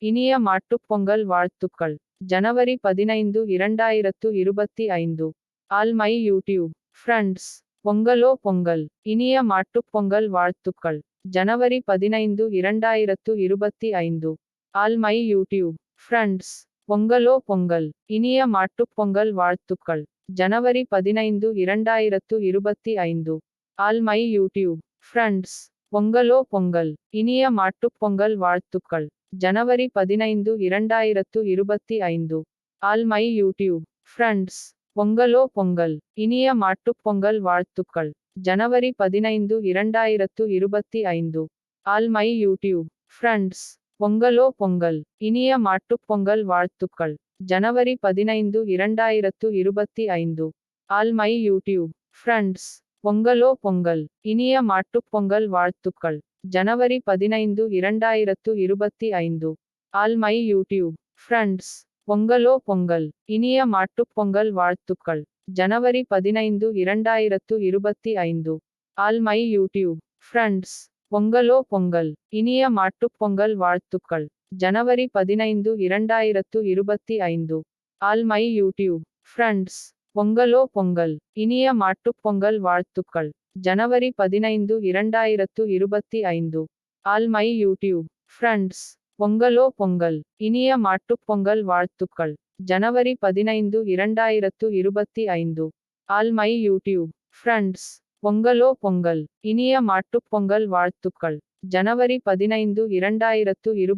இனிய மாட்டுப் பொங்கல் வாழ்த்துக்கள். ஜனவரி 15 2025. All my YouTube friends. பொங்கலோ பொங்கல். இனிய மாட்டுப் பொங்கல் வாழ்த்துக்கள். ஜனவரி 15 2025. All my YouTube friends. பொங்கலோ பொங்கல். இனிய மாட்டுப் பொங்கல் வாழ்த்துக்கள். ஜனவரி 15 2025. All my YouTube friends. பொங்கலோ பொங்கல். இனிய மாட்டுப் பொங்கல் வாழ்த்துக்கள். ஜனவரி 15 2025. All my YouTube friends. பொங்கலோ பொங்கல். இனிய மாட்டுப் பொங்கல் வாழ்த்துக்கள். ஜனவரி 15 2025. All my YouTube friends. பொங்கலோ பொங்கல். இனிய மாட்டுப் பொங்கல் வாழ்த்துக்கள். ஜனவரி 15 2025. All my YouTube friends. பொங்கலோ பொங்கல். இனிய மாட்டுப் பொங்கல் வாழ்த்துக்கள். ஜனவரி 15 2025. All my YouTube friends. பொங்கலோ பொங்கல். இனிய மாட்டுப் பொங்கல் வாழ்த்துக்கள். ஜனவரி 15 2025. All my YouTube friends. பொங்கலோ பொங்கல். இனிய மாட்டுப் பொங்கல் வாழ்த்துக்கள். ஜனவரி 15 2025. All my YouTube friends. பொங்கலோ பொங்கல். இனிய மாட்டுப் பொங்கல் வாழ்த்துக்கள். ஜனவரி 15 2025. All my YouTube friends. பொங்கலோ பொங்கல். இனிய மாட்டுப் பொங்கல் வாழ்த்துக்கள். ஜனவரி 15 2025. All my YouTube friends. பொங்கலோ பொங்கல். இனிய மாட்டுப் பொங்கல் வாழ்த்துக்கள். ஜனவரி 15 2025.